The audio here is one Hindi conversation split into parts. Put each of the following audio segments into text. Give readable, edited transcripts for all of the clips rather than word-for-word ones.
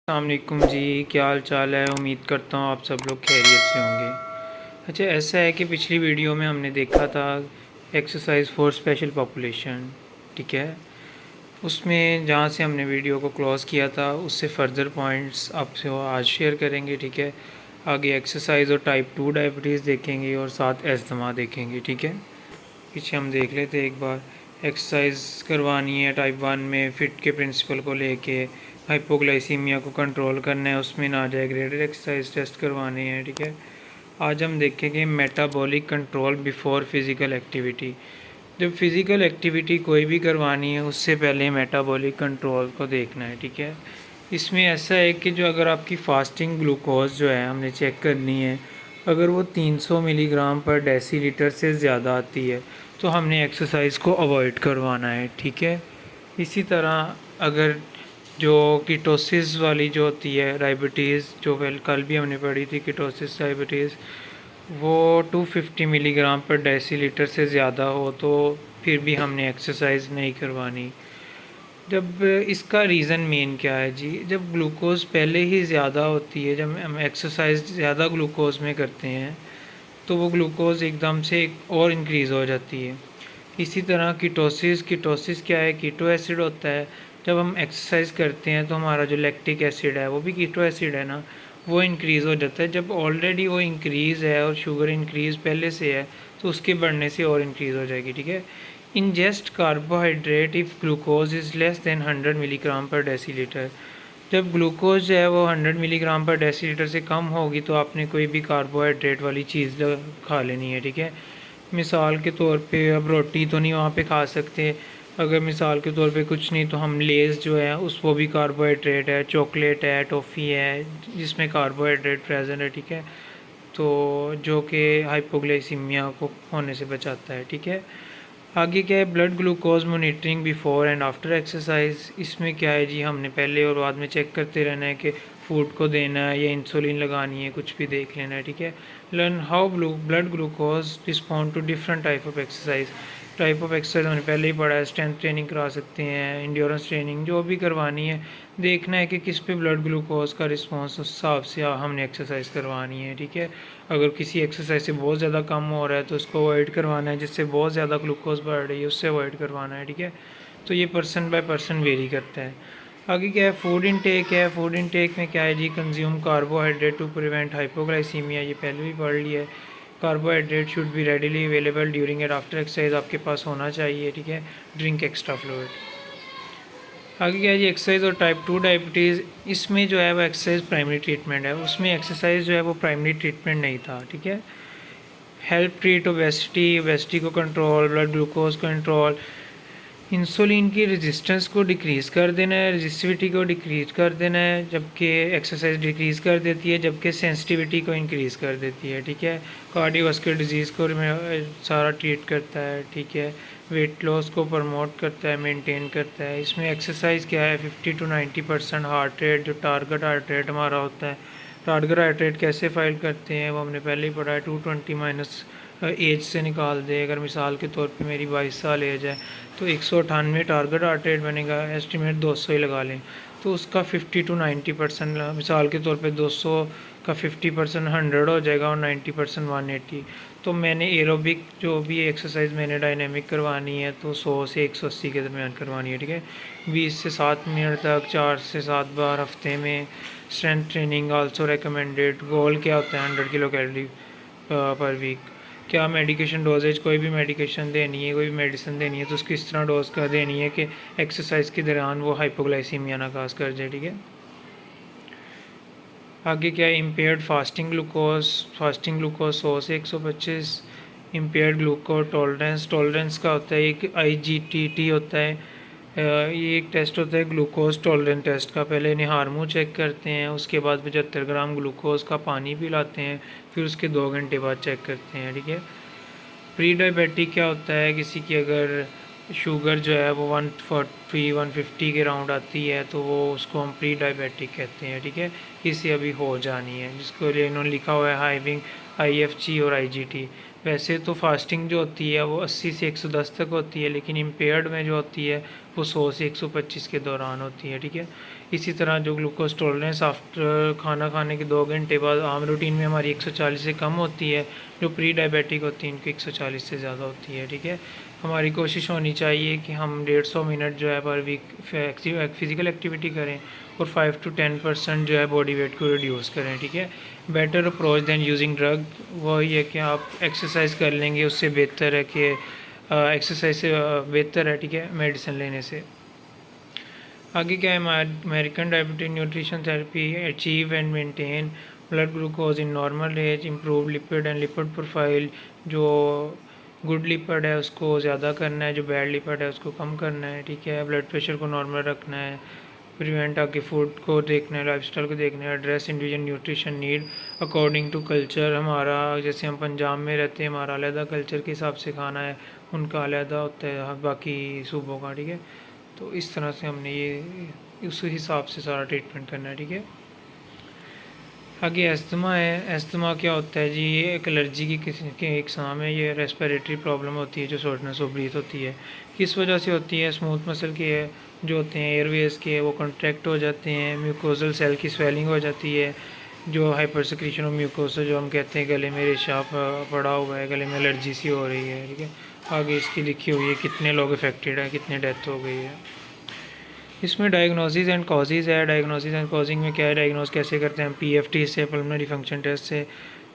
अस्सलामुअलैकुम जी, क्या हाल चाल है। उम्मीद करता हूँ आप सब लोग खैरियत से होंगे। अच्छा, ऐसा है कि पिछली वीडियो में हमने देखा था एक्सरसाइज फॉर स्पेशल पॉपुलेशन, ठीक है। उसमें जहाँ से हमने वीडियो को क्लोज़ किया था उससे फ़र्दर पॉइंट्स आपसे आज शेयर करेंगे, ठीक है। आगे एक्सरसाइज और टाइप 2 डायबिटीज़ देखेंगे और साथ अस्थमा देखेंगे, ठीक है। पीछे हम देख लेते एक बार। एक्सरसाइज करवानी है टाइप 1 में फिट के प्रिंसिपल को लेके, हाइपोग्लाइसीमिया को कंट्रोल करना है, उसमें ना जाए ग्रेडेड एक्सरसाइज टेस्ट करवाने हैं, ठीक है। आज हम देखेंगे metabolic control before physical activity. जब फिज़िकल एक्टिविटी कोई भी करवानी है उससे पहले मेटाबॉलिक कंट्रोल को देखना है, ठीक है। इसमें ऐसा है कि जो अगर आपकी फास्टिंग ग्लूकोज जो है हमने चेक करनी है, अगर वो 300 मिलीग्राम पर डेसीलीटर से ज़्यादा आती है तो हमने एक्सरसाइज को अवॉइड करवाना है, ठीक है। इसी तरह अगर जो कीटोसिस वाली जो होती है डायबिटीज़, जो कल भी हमने पढ़ी थी कीटोसिस डायबिटीज़, वो 250 मिलीग्राम पर डेसीलीटर से ज़्यादा हो तो फिर भी हमने एक्सरसाइज नहीं करवानी। जब इसका रीज़न मेन क्या है जी, जब ग्लूकोज़ पहले ही ज़्यादा होती है, जब हम एक्सरसाइज ज़्यादा ग्लूकोज़ में करते हैं तो वो ग्लूकोज़ एकदम से और इंक्रीज़ हो जाती है। इसी तरह कीटोसिस कीटोसिस क्या है, कीटो एसिड होता है। जब हम एक्सरसाइज करते हैं तो हमारा जो लैक्टिक एसिड है वो भी कीटो एसिड है ना, वो इंक्रीज़ हो जाता है। जब ऑलरेडी वो इंक्रीज़ है और शुगर इंक्रीज़ पहले से है तो उसके बढ़ने से और इंक्रीज़ हो जाएगी, ठीक है। Ingest carbohydrate if glucose is less than 100 milligram पर डेसीलीटर। जब ग्लूकोज जो है वो 100 मिलीग्राम पर डेसीलीटर से कम होगी तो आपने कोई भी कार्बोहाइड्रेट वाली चीज़ खा लेनी है, ठीक है। मिसाल के तौर पे अब रोटी तो नहीं वहाँ पे खा सकते, अगर मिसाल के तौर पे कुछ नहीं तो हम लेज़ जो है उस वो भी कार्बोहाइड्रेट है, चॉकलेट है, टॉफ़ी है जिसमें कार्बोहाइड्रेट प्रेजेंट है, ठीक है। तो जो कि हाइपोग्लाइसीमिया को होने से बचाता है, ठीक है। आगे क्या है, blood glucose monitoring before and after exercise. इसमें क्या है जी, हमने पहले और बाद में चेक करते रहना है कि फूड को देना है या इंसुलिन लगानी है, कुछ भी देख लेना है, ठीक है। Learn how blood glucose respond to different type of exercise. Type of exercise हमने पहले ही पढ़ा है, स्ट्रेंथ ट्रेनिंग करा सकते हैं, इंड्योरेंस ट्रेनिंग, जो भी करवानी है देखना है कि किस पे ब्लड ग्लूकोज का रिस्पॉन्स, उस हिसाब से हमने एक्सरसाइज करवानी है, ठीक है। अगर किसी एक्सरसाइज से बहुत ज़्यादा कम हो रहा है तो उसको अवॉइड करवाना है, जिससे बहुत ज़्यादा ग्लूकोज बढ़ रही है उससे अवॉइड करवाना है, ठीक है। तो ये पर्सन बाय पर्सन वेरी करता है। आगे क्या है, फूड इनटेक है। फूड इनटेक में क्या है जी, consume carbohydrate to prevent hypoglycaemia, ये पहले भी पढ़ लिया है। Carbohydrate should be readily available during and after exercise, आपके पास होना चाहिए, ठीक है। Drink extra fluid. आगे क्या है जी, एक्सरसाइज और टाइप 2 डायबिटीज़। इसमें जो है वो एक्सरसाइज प्राइमरी ट्रीटमेंट है, उसमें एक्सरसाइज जो है वो प्राइमरी ट्रीटमेंट नहीं था, ठीक है। हेल्प ट्रीट ओबेसिटी, ओबेसिटी को control, blood glucose control, insulin की रेजिस्टेंस को डिक्रीज़ कर देना है, रेजिस्टिविटी को डिक्रीज़ कर देना है, जबकि एक्सरसाइज डिक्रीज़ कर देती है, जबकि सेंसिटिविटी को इंक्रीज़ कर देती है, ठीक है। कार्डियोवास्कुलर डिजीज़ को सारा ट्रीट करता है, ठीक है। वेट लॉस को प्रमोट करता है, मेंटेन करता है। इसमें एक्सरसाइज क्या है, 50 to 90% हार्ट रेट, जो टारगेट हार्ट रेट हमारा होता है। टारगेट हार्ट रेट कैसे फाइल करते हैं वो हमने पहले ही पढ़ा है, 220 माइनस एज से निकाल दे। अगर मिसाल के तौर पे मेरी 22 साल एज है तो 198 टारगेट हार्ट रेट बनेगा, एस्टिमेट 200 ही लगा लें। तो उसका 50 to 90%, मिसाल के तौर पे 200 का 50% 100 हो जाएगा और 90% 180। तो मैंने एरोबिक जो भी एक्सरसाइज मैंने डायनेमिक करवानी है तो 100 से 180 के दरमियान करवानी है, ठीक है। 20 से 7 मिनट तक 4 से 7 बार हफ्ते में। Strength training also recommended. Goal क्या होता है, 100 किलो कैलोरी पर वीक। क्या मेडिकेशन डोजेज, कोई भी मेडिकेशन देनी है, कोई भी मेडिसिन देनी है तो उसकी इस तरह डोज कर देनी है कि एक्सरसाइज के दौरान वो हाइपोग्लाइसीमिया ना काज कर जाए, ठीक है। आगे क्या है, impaired fasting glucose. Fasting glucose 100 से 125। इम्पेयर्ड ग्लूकोज टॉलरेंस, टॉलरेंस का होता है एक IGTT होता है। ये एक टेस्ट होता है ग्लूकोज टॉलरेंस टेस्ट का। पहले इन्हें हार्मोन चेक करते हैं, उसके बाद 75 ग्राम ग्लूकोज का पानी पिलाते हैं, फिर उसके 2 घंटे बाद चेक करते हैं, ठीक है। प्री डायबिटिक क्या होता है, किसी की अगर शुगर जो है वो 140 150 के राउंड आती है तो वो उसको हम प्री डायबिटिक कहते हैं, ठीक है। इसे अभी हो जानी है, जिसको लिए इन्होंने लिखा हुआ है हाइविंग IFG और IGT। वैसे तो फास्टिंग जो होती है वो 80 से 110 तक होती है, लेकिन इम्पेयर्ड में जो होती है वो 100 से 125 के दौरान होती है, ठीक है। इसी तरह जो ग्लूकोज टॉलरेंस आफ्टर खाना खाने के 2 घंटे बाद आम रूटीन में हमारी 140 से कम होती है, जो प्री डायबिटिक होती है इनकी 140 से ज़्यादा होती है, ठीक है। हमारी कोशिश होनी चाहिए कि हम 150 मिनट जो है पर वीक फिज़िकल एक्टिविटी करें और 5 to 10% जो है बॉडी वेट को रिड्यूस करें, ठीक है। Better approach than using drug वही है कि आप एक्सरसाइज कर लेंगे, उससे बेहतर है कि एक्सरसाइज से बेहतर है, ठीक है, मेडिसिन लेने से। आगे क्या है, American diabetes nutrition therapy achieve and maintain blood glucose in normal age, improve lipid and lipid profile. जो गुड लिपिड है उसको ज़्यादा करना है, जो बैड लिपिड है उसको कम करना है, ठीक है। ब्लड प्रेशर को नॉर्मल रखना है, प्रिवेंट आके फूड को देखना है, लाइफस्टाइल को देखना है, address individual nutrition need according to culture. हमारा जैसे हम पंजाब में रहते हैं, हमारा अलहदा कल्चर के हिसाब से खाना है, उनका अलहदा होता है बाकी सूबों का, ठीक है। तो इस तरह से हमने ये उस हिसाब से सारा ट्रीटमेंट करना है, ठीक है। आगे एस्थमा है। एस्थमा क्या होता है जी, ये एक एलर्जी की किसी के एग्जाम है, ये रेस्पिरेटरी प्रॉब्लम होती है जो शॉर्टनेस ऑफ ब्रीथ होती है। किस वजह से होती है, स्मूथ मसल के जो होते हैं एयरवेज के वो कॉन्ट्रैक्ट हो जाते हैं, म्यूकोजल सेल की स्वेलिंग हो जाती है, जो हाइपर सिक्रीशन ऑफ म्यूकोसा जो हम कहते हैं गले में रेशा पड़ा हुआ है, गले में एलर्जी सी हो रही है, ठीक है। आगे इसकी लिखी हुई है कितने लोग अफेक्टेड हैं, कितने डेथ हो गई है। इसमें डायग्नोसिस एंड कॉजेज़ है। डायग्नोसिस एंड कॉजिंग में क्या है, डायग्नोस कैसे करते हैं हम, पीएफटी से, पल्मोनरी फंक्शन टेस्ट से,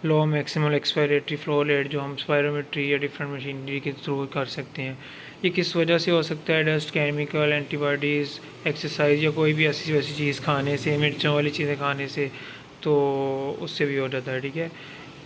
लो मैक्सिमल एक्सपायरेटरी फ्लो रेट जो हम स्पायरोमेट्री या डिफरेंट मशीनरी के थ्रू कर सकते हैं। ये किस वजह से हो सकता है, डस्ट, केमिकल, एंटीबॉडीज़, एक्सरसाइज या कोई भी ऐसी वैसी चीज़ खाने से, मिर्चों वाली चीज़ें खाने से, तो उससे भी हो जाता है, ठीक है।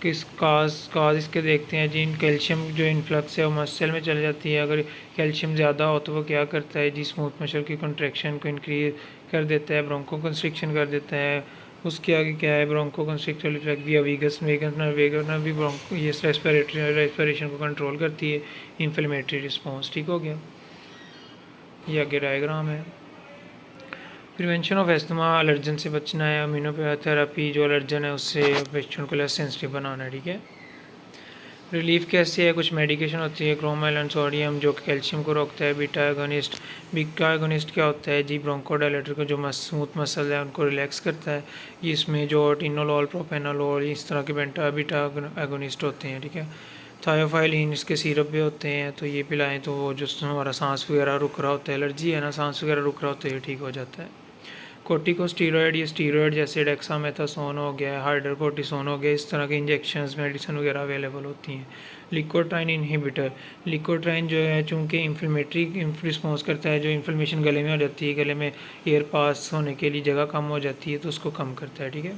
किस काज इसके देखते हैं जी, कैल्शियम जो इन्फ्लक्स है वो मसल में चल जाती है। अगर कैल्शियम ज़्यादा हो तो वो क्या करता है जी, स्मूथ मसल की कंट्रैक्शन को इंक्रीज कर देता है, ब्रोंको कंस्ट्रिक्शन कर देता है। उसके आगे क्या है, ब्रोंको कंस्ट्रिक्टर इफेक्ट विया वेगस वेगस भी ब्रोंको ये रेस्पिरेशन को कंट्रोल करती है, इन्फ्लेमेटरी रिस्पॉन्स, ठीक हो गया। ये आगे डायग्राम है। प्रिवेंशन ऑफ एस्थमा, एलर्जन से बचना है, इम्यूनोथेरेपी जो एलर्जन है उससे पेशेंट को लेस सेंसिटिव बनाना है, ठीक है। रिलीफ कैसे है, कुछ मेडिकेशन होती है, क्रोमाइल सोडियम जो कैल्शियम को रोकता है, बीटा एगोनिस्ट। बीटा एगोनिस्ट क्या होता है जी, ब्रोंकोडायलेटर को जो स्मूथ मसल है उनको रिलैक्स करता है। इसमें जो टिनोलॉल, प्रोपेनोलॉल इस तरह के बीटा एगोनिस्ट होते हैं, ठीक है। थायोफाइलिन इसके सिरप भी होते हैं, तो ये पिलाएं तो वो जो हमारा सांस वगैरह रुक रहा होता है, एलर्जी है ना, सांस वगैरह रुक रहा होता है, ये ठीक हो जाता है। कोर्टिकोस्टीरॉयड, ये स्टीरॉयड जैसे डेक्सामेथासोन हो गया, हाइड्रोकोर्टिसोन हो गया, इस तरह के इंजेक्शंस मेडिसिन वगैरह अवेलेबल होती हैं। लिकोट्राइन इनहिबिटर, लिकोट्राइन जो है चूँकि इन्फ्लेमेटरी रिस्पॉन्स करता है, जो इन्फ्लेमेशन गले में हो जाती है, गले में एयर पास होने के लिए जगह कम हो जाती है तो उसको कम करता है, ठीक है।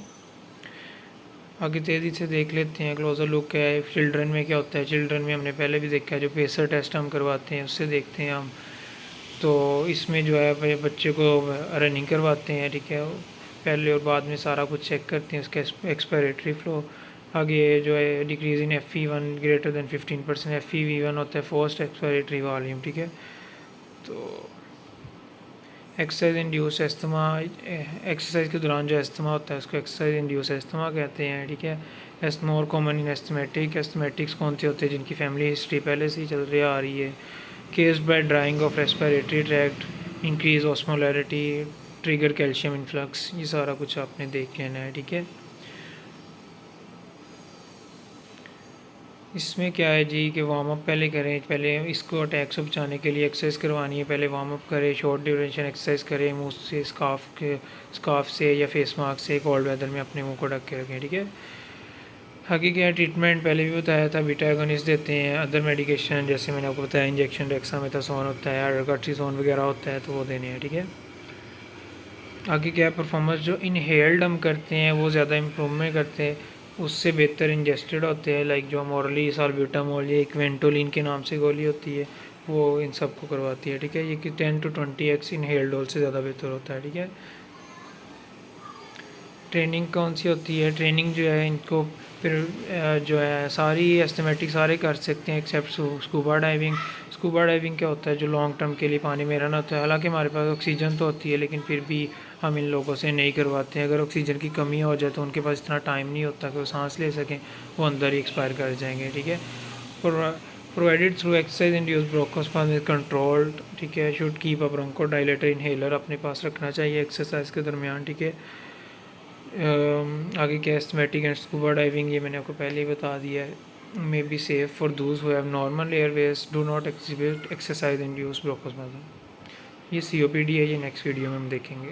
आगे तेज़ी से देख लेते हैं, क्लोजर लुक क्या है। चिल्ड्रन में क्या होता है, चिल्ड्रन में हमने पहले भी देखा है, जो पेसर टेस्ट हम करवाते हैं उससे देखते हैं हम। तो इसमें जो है बच्चे को रनिंग करवाते हैं, ठीक है, पहले और बाद में सारा कुछ चेक करते हैं उसका एक्सपायरेटरी फ्लो। आगे जो है decrease in FEV1 greater than 15%, FEV1 होता है फर्स्ट एक्सपायरेटरी वॉल्यूम, ठीक है। तो एक्सरसाइज इंड्यूस एस्थमा, एक्सरसाइज के दौरान जो एस्थमा होता है उसको एक्सरसाइज इंड्यूस एस्थमा कहते हैं, ठीक है। एस्थमा और कॉमन इन एस्थमेटिक्स कौन से होते हैं जिनकी फैमिली हिस्ट्री पहले से ही चल रही आ रही है। Caused by drying of respiratory tract, increase osmolarity, trigger calcium influx, ये सारा कुछ आपने देख लेना है, ठीक है। इसमें क्या है जी कि वार्म अप पहले करें, पहले इसको अटैक से बचाने के लिए एक्सरसाइज करवानी है, पहले वार्म अप करें, शॉर्ट ड्यूरेशन एक्सरसाइज करें, मुँह से स्काफ से या फेस मास्क से कोल्ड वेदर में अपने मुंह को ढक के रखें, ठीक है। आगे क्या ट्रीटमेंट पहले भी बताया था, बीटा एगोनिस्ट देते हैं, अदर मेडिकेशन जैसे मैंने आपको बताया इंजेक्शन डेक्सामेथासोन होता है, हाइड्रोकॉर्टिसोन वगैरह होता है तो वो देने हैं, ठीक है। आगे क्या परफॉर्मेंस, जो इनहेल्ड हम करते हैं वो ज़्यादा इम्प्रूवमेंट करते हैं, उससे बेहतर इंजेस्टेड होते हैं, लाइक जो मॉरली साल्ब्यूटामोल या इक्वेंटोलिन के नाम से गोली होती है वो इन सब को करवाती है, ठीक है। ये कि 10 to 20x इनहेल्ड डोल से ज़्यादा बेहतर होता है, ठीक है। ट्रेनिंग कौन सी होती है, ट्रेनिंग जो है इनको फिर जो है सारी एस्थमेटिक सारे कर सकते हैं except scuba diving. Scuba diving क्या होता है, जो लॉन्ग टर्म के लिए पानी में रहना होता है, हालांकि हमारे पास ऑक्सीजन तो होती है लेकिन फिर भी हम इन लोगों से नहीं करवाते हैं। अगर ऑक्सीजन की कमी हो जाए तो उनके पास इतना टाइम नहीं होता कि वो सांस ले सकें, वो अंदर ही एक्सपायर कर जाएंगे, ठीक है। Provided through exercise induce bronchospasm is controlled, ठीक है। Should keep a bronchodilator inhaler अपने पास रखना चाहिए एक्सरसाइज के दरमियान, ठीक है। आगे क्या, एस्थमेटिक एंड स्कूबा डाइविंग, ये मैंने आपको पहले ही बता दिया है। May be safe for those who have normal Airways, do not exhibit exercise induce bronchospasm. ये COPD है, ये नेक्स्ट वीडियो में हम देखेंगे।